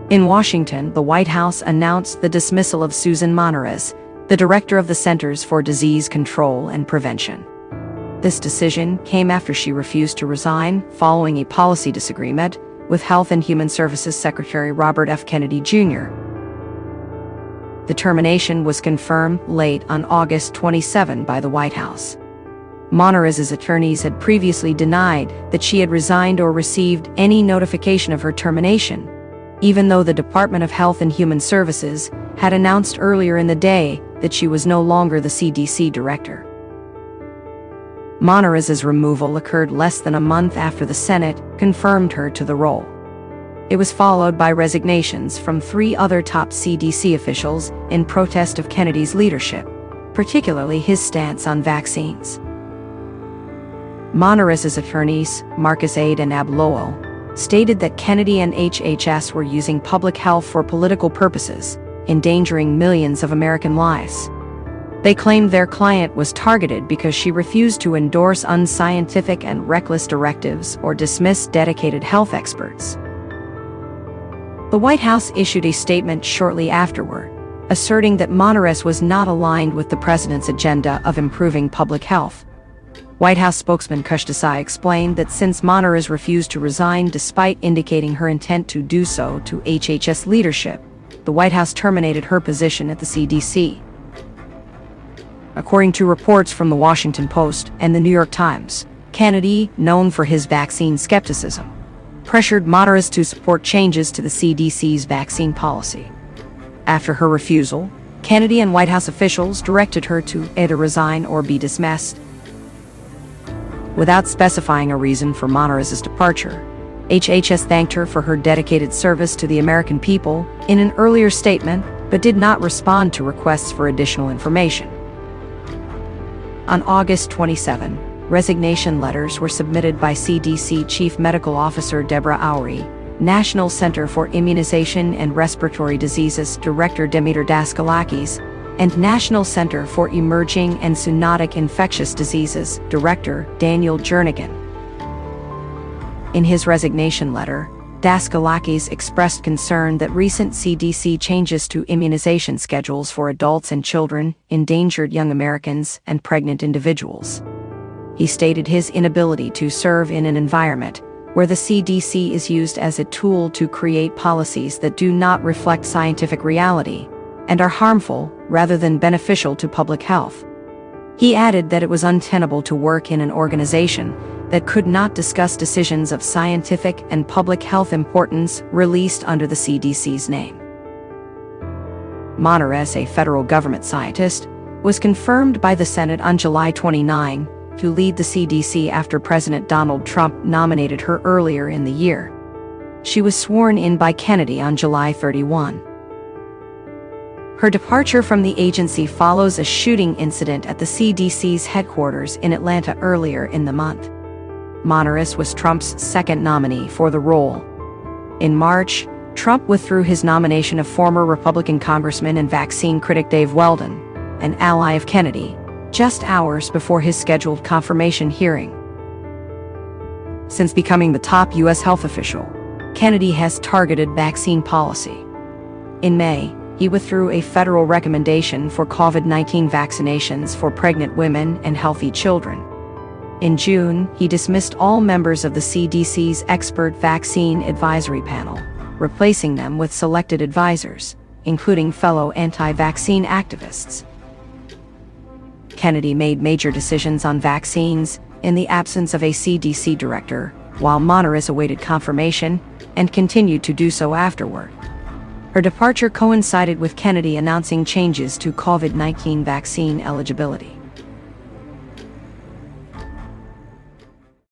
In Washington, the White House announced the dismissal of Susan Monarez, the director of the Centers for Disease Control and Prevention. This decision came after she refused to resign following a policy disagreement with Health and Human Services Secretary Robert F. Kennedy, Jr. The termination was confirmed late on August 27 by the White House. Monarez's attorneys had previously denied that she had resigned or received any notification of her termination, even though the Department of Health and Human Services had announced earlier in the day that she was no longer the CDC director. Monarez's removal occurred less than a month after the Senate confirmed her to the role. It was followed by resignations from 3 other top CDC officials in protest of Kennedy's leadership, particularly his stance on vaccines. Monarez's attorneys, Marcus Aid and Ab Lowell, stated that Kennedy and HHS were using public health for political purposes, endangering millions of American lives. They claimed their client was targeted because she refused to endorse unscientific and reckless directives or dismiss dedicated health experts. The White House issued a statement shortly afterward, asserting that Monarez was not aligned with the president's agenda of improving public health. White House spokesman Kush Desai explained that since Monarez refused to resign despite indicating her intent to do so to HHS leadership, the White House terminated her position at the CDC. According to reports from the Washington Post and the New York Times, Kennedy, known for his vaccine skepticism, pressured Monarez to support changes to the CDC's vaccine policy. After her refusal, Kennedy and White House officials directed her to either resign or be dismissed. Without specifying a reason for Monarez's departure, HHS thanked her for her dedicated service to the American people in an earlier statement, but did not respond to requests for additional information. On August 27, resignation letters were submitted by CDC Chief Medical Officer Deborah Oury, National Center for Immunization and Respiratory Diseases Director Demeter Daskalakis, and National Center for Emerging and Zoonotic Infectious Diseases Director Daniel Jernigan. In his resignation letter, Daskalakis expressed concern that recent CDC changes to immunization schedules for adults and children endangered young Americans and pregnant individuals. He stated his inability to serve in an environment where the CDC is used as a tool to create policies that do not reflect scientific reality and are harmful rather than beneficial to public health. He added that it was untenable to work in an organization that could not discuss decisions of scientific and public health importance released under the CDC's name. Monarez, a federal government scientist, was confirmed by the Senate on July 29 to lead the CDC after President Donald Trump nominated her earlier in the year. She was sworn in by Kennedy on July 31. Her departure from the agency follows a shooting incident at the CDC's headquarters in Atlanta earlier in the month. Monarez was Trump's second nominee for the role. In March, Trump withdrew his nomination of former Republican Congressman and vaccine critic Dave Weldon, an ally of Kennedy, just hours before his scheduled confirmation hearing. Since becoming the top U.S. health official, Kennedy has targeted vaccine policy. In May, he withdrew a federal recommendation for COVID-19 vaccinations for pregnant women and healthy children. In June, he dismissed all members of the CDC's expert vaccine advisory panel, replacing them with selected advisors, including fellow anti-vaccine activists. Kennedy made major decisions on vaccines in the absence of a CDC director, while Monarez awaited confirmation and continued to do so afterward. Her departure coincided with Kennedy announcing changes to COVID-19 vaccine eligibility.